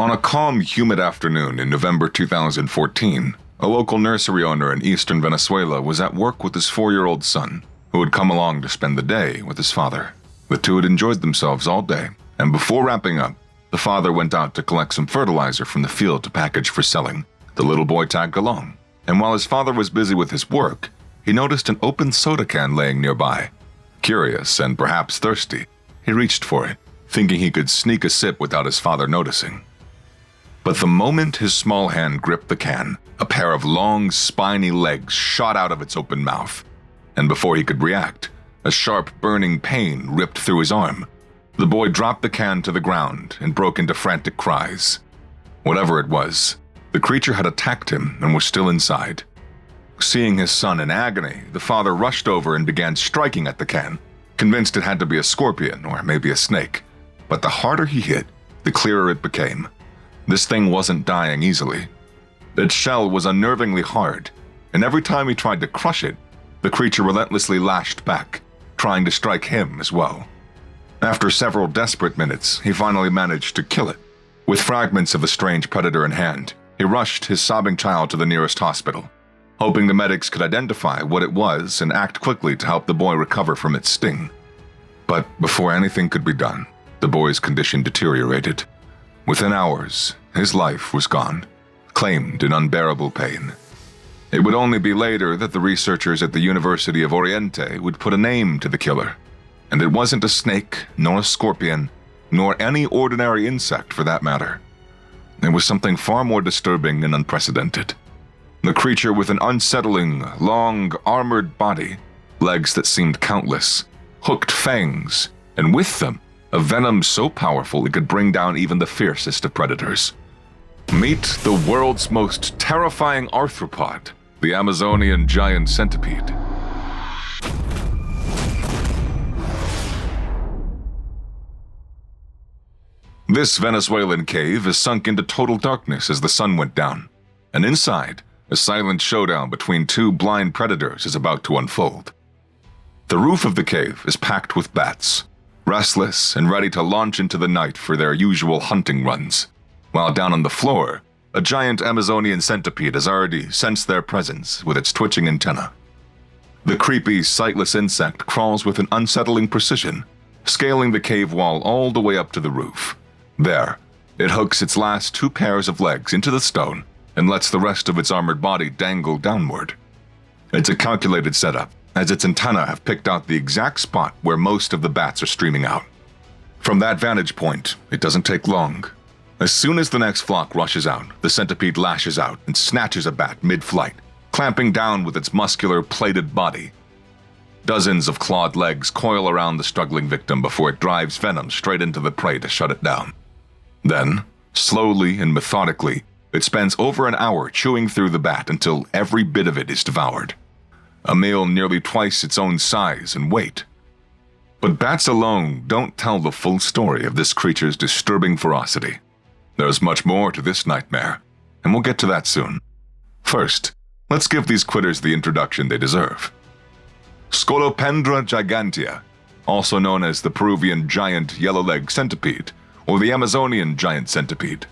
On a calm, humid afternoon in November 2014, a local nursery owner in eastern Venezuela was at work with his 4-year-old son, who had come along to spend the day with his father. The two had enjoyed themselves all day, and before wrapping up, the father went out to collect some fertilizer from the field to package for selling. The little boy tagged along, and while his father was busy with his work, he noticed an open soda can laying nearby. Curious and perhaps thirsty, he reached for it, thinking he could sneak a sip without his father noticing. But the moment his small hand gripped the can, a pair of long, spiny legs shot out of its open mouth, and before he could react, a sharp, burning pain ripped through his arm. The boy dropped the can to the ground and broke into frantic cries. Whatever it was, the creature had attacked him and was still inside. Seeing his son in agony, the father rushed over and began striking at the can, convinced it had to be a scorpion or maybe a snake. But the harder he hit, the clearer it became. This thing wasn't dying easily. Its shell was unnervingly hard, and every time he tried to crush it, the creature relentlessly lashed back, trying to strike him as well. After several desperate minutes, he finally managed to kill it. With fragments of the strange predator in hand, he rushed his sobbing child to the nearest hospital, hoping the medics could identify what it was and act quickly to help the boy recover from its sting. But before anything could be done, the boy's condition deteriorated. Within hours, his life was gone, claimed in unbearable pain. It would only be later that the researchers at the University of Oriente would put a name to the killer. And it wasn't a snake, nor a scorpion, nor any ordinary insect for that matter. It was something far more disturbing and unprecedented. The creature with an unsettling, long, armored body, legs that seemed countless, hooked fangs, and with them, a venom so powerful it could bring down even the fiercest of predators. Meet the world's most terrifying arthropod, the Amazonian giant centipede. This Venezuelan cave is sunk into total darkness as the sun went down, and inside, a silent showdown between two blind predators is about to unfold. The roof of the cave is packed with bats, restless and ready to launch into the night for their usual hunting runs, while down on the floor, a giant Amazonian centipede has already sensed their presence with its twitching antenna. The creepy, sightless insect crawls with an unsettling precision, scaling the cave wall all the way up to the roof. There, it hooks its last 2 pairs of legs into the stone and lets the rest of its armored body dangle downward. It's a calculated setup, as its antennae have picked out the exact spot where most of the bats are streaming out. From that vantage point, it doesn't take long. As soon as the next flock rushes out, the centipede lashes out and snatches a bat mid-flight, clamping down with its muscular, plated body. Dozens of clawed legs coil around the struggling victim before it drives venom straight into the prey to shut it down. Then, slowly and methodically, it spends over an hour chewing through the bat until every bit of it is devoured. A meal nearly twice its own size and weight. But bats alone don't tell the full story of this creature's disturbing ferocity. There's much more to this nightmare, and we'll get to that soon. First, let's give these critters the introduction they deserve. Scolopendra gigantea, also known as the Peruvian giant yellow-legged centipede, or the Amazonian giant centipede,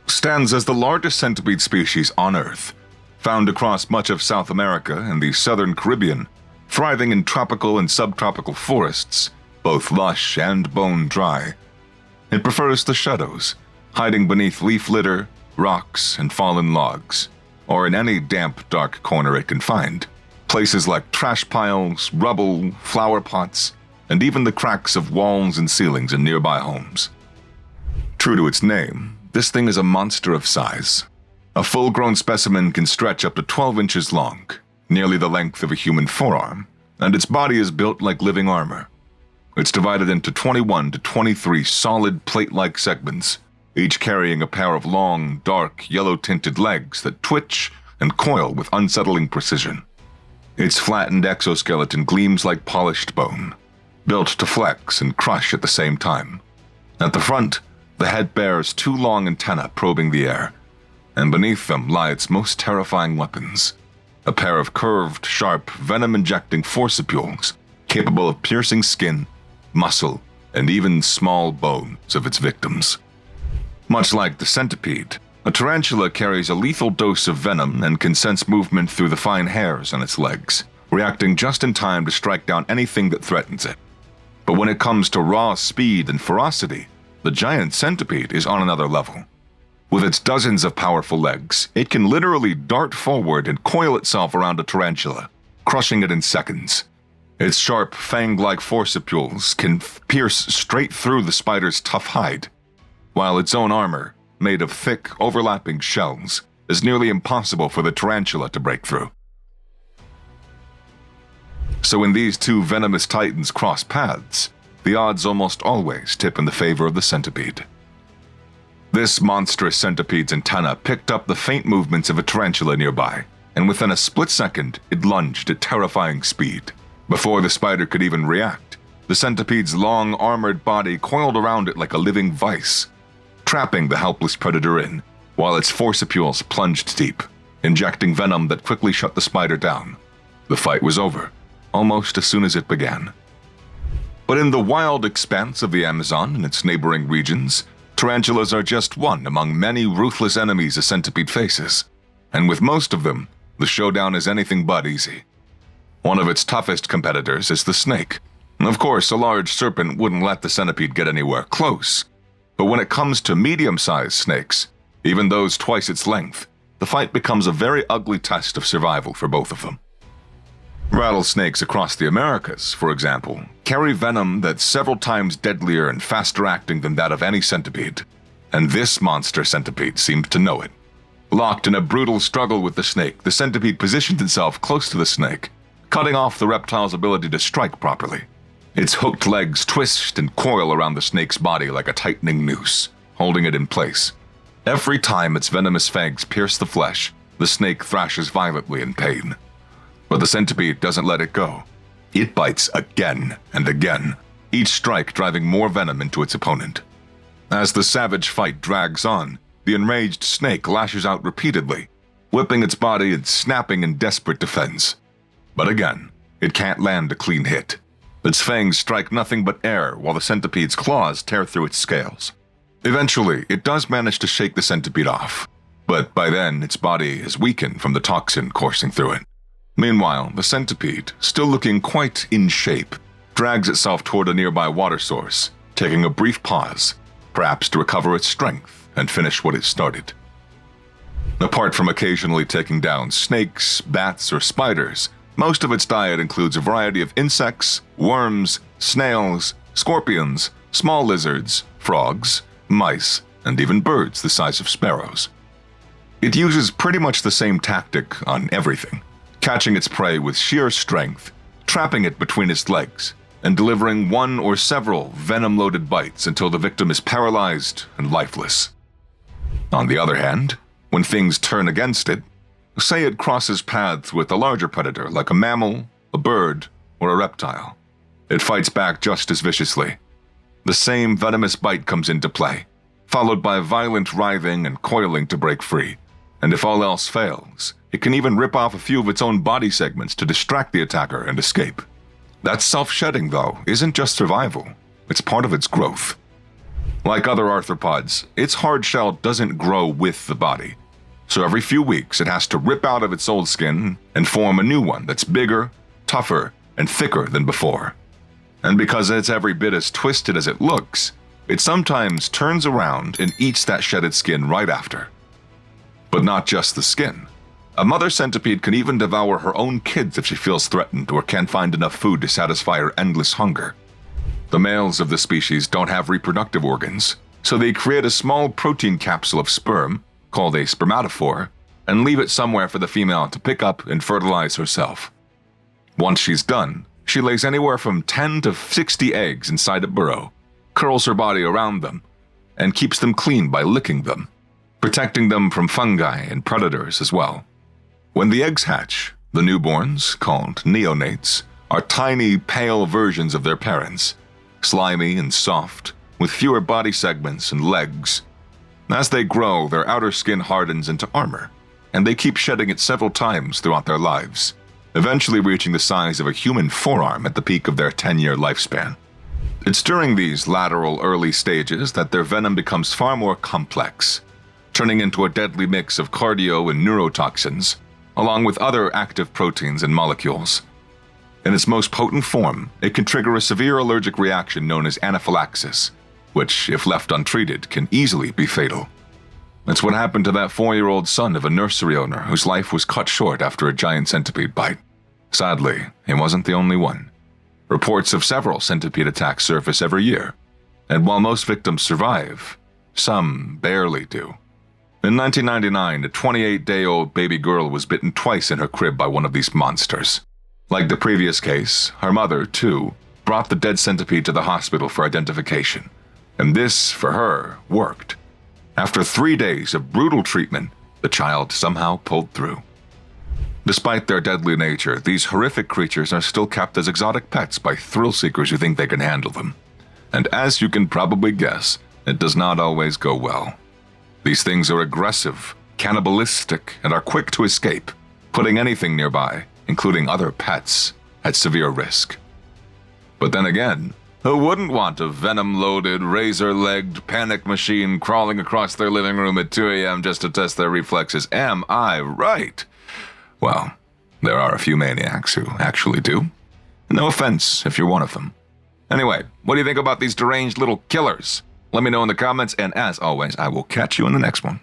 stands as the largest centipede species on Earth, found across much of South America and the southern Caribbean, thriving in tropical and subtropical forests, both lush and bone-dry. It prefers the shadows, hiding beneath leaf litter, rocks, and fallen logs, or in any damp, dark corner it can find. Places like trash piles, rubble, flower pots, and even the cracks of walls and ceilings in nearby homes. True to its name, this thing is a monster of size. A full-grown specimen can stretch up to 12 inches long, nearly the length of a human forearm, and its body is built like living armor. It's divided into 21 to 23 solid plate-like segments, each carrying a pair of long, dark, yellow-tinted legs that twitch and coil with unsettling precision. Its flattened exoskeleton gleams like polished bone, built to flex and crush at the same time. At the front, the head bears 2 long antennae probing the air, and beneath them lie its most terrifying weapons, a pair of curved, sharp, venom-injecting forcipules capable of piercing skin, muscle, and even small bones of its victims. Much like the centipede, a tarantula carries a lethal dose of venom and can sense movement through the fine hairs on its legs, reacting just in time to strike down anything that threatens it. But when it comes to raw speed and ferocity, the giant centipede is on another level. With its dozens of powerful legs, it can literally dart forward and coil itself around a tarantula, crushing it in seconds. Its sharp, fang-like forcipules can pierce straight through the spider's tough hide, while its own armor, made of thick, overlapping shells, is nearly impossible for the tarantula to break through. So when these two venomous titans cross paths, the odds almost always tip in the favor of the centipede. This monstrous centipede's antenna picked up the faint movements of a tarantula nearby, and within a split second, it lunged at terrifying speed. Before the spider could even react, the centipede's long, armored body coiled around it like a living vice, trapping the helpless predator in, while its forcipules plunged deep, injecting venom that quickly shut the spider down. The fight was over, almost as soon as it began. But in the wild expanse of the Amazon and its neighboring regions, tarantulas are just one among many ruthless enemies a centipede faces, and with most of them, the showdown is anything but easy. One of its toughest competitors is the snake. Of course, a large serpent wouldn't let the centipede get anywhere close, but when it comes to medium-sized snakes, even those twice its length, the fight becomes a very ugly test of survival for both of them. Rattlesnakes across the Americas, for example, carry venom that's several times deadlier and faster acting than that of any centipede, and this monster centipede seems to know it. Locked in a brutal struggle with the snake, the centipede positions itself close to the snake, cutting off the reptile's ability to strike properly. Its hooked legs twist and coil around the snake's body like a tightening noose, holding it in place. Every time its venomous fangs pierce the flesh, the snake thrashes violently in pain. But the centipede doesn't let it go. It bites again and again, each strike driving more venom into its opponent. As the savage fight drags on, the enraged snake lashes out repeatedly, whipping its body and snapping in desperate defense. But again, it can't land a clean hit. Its fangs strike nothing but air while the centipede's claws tear through its scales. Eventually, it does manage to shake the centipede off, but by then its body is weakened from the toxin coursing through it. Meanwhile, the centipede, still looking quite in shape, drags itself toward a nearby water source, taking a brief pause, perhaps to recover its strength and finish what it started. Apart from occasionally taking down snakes, bats, or spiders, most of its diet includes a variety of insects, worms, snails, scorpions, small lizards, frogs, mice, and even birds the size of sparrows. It uses pretty much the same tactic on everything, catching its prey with sheer strength, trapping it between its legs, and delivering one or several venom-loaded bites until the victim is paralyzed and lifeless. On the other hand, when things turn against it, say it crosses paths with a larger predator like a mammal, a bird, or a reptile, it fights back just as viciously. The same venomous bite comes into play, followed by violent writhing and coiling to break free, and if all else fails, it can even rip off a few of its own body segments to distract the attacker and escape. That self-shedding, though, isn't just survival, it's part of its growth. Like other arthropods, its hard shell doesn't grow with the body, so every few weeks it has to rip out of its old skin and form a new one that's bigger, tougher, and thicker than before. And because it's every bit as twisted as it looks, it sometimes turns around and eats that shedded skin right after. But not just the skin. A mother centipede can even devour her own kids if she feels threatened or can't find enough food to satisfy her endless hunger. The males of the species don't have reproductive organs, so they create a small protein capsule of sperm, called a spermatophore, and leave it somewhere for the female to pick up and fertilize herself. Once she's done, she lays anywhere from 10 to 60 eggs inside a burrow, curls her body around them, and keeps them clean by licking them, protecting them from fungi and predators as well. When the eggs hatch, the newborns, called neonates, are tiny, pale versions of their parents, slimy and soft, with fewer body segments and legs. As they grow, their outer skin hardens into armor, and they keep shedding it several times throughout their lives, eventually reaching the size of a human forearm at the peak of their 10-year lifespan. It's during these lateral early stages that their venom becomes far more complex, turning into a deadly mix of cardio and neurotoxins, along with other active proteins and molecules. In its most potent form, it can trigger a severe allergic reaction known as anaphylaxis, which, if left untreated, can easily be fatal. It's what happened to that 4-year-old son of a nursery owner whose life was cut short after a giant centipede bite. Sadly, he wasn't the only one. Reports of several centipede attacks surface every year, and while most victims survive, some barely do. In 1999, a 28-day-old baby girl was bitten twice in her crib by one of these monsters. Like the previous case, her mother, too, brought the dead centipede to the hospital for identification, and this, for her, worked. After 3 days of brutal treatment, the child somehow pulled through. Despite their deadly nature, these horrific creatures are still kept as exotic pets by thrill seekers who think they can handle them. And as you can probably guess, it does not always go well. These things are aggressive, cannibalistic, and are quick to escape, putting anything nearby, including other pets, at severe risk. But then again, who wouldn't want a venom-loaded, razor-legged panic machine crawling across their living room at 2 a.m. just to test their reflexes? Am I right? Well, there are a few maniacs who actually do. No offense if you're one of them. Anyway, what do you think about these deranged little killers? Let me know in the comments, and as always, I will catch you in the next one.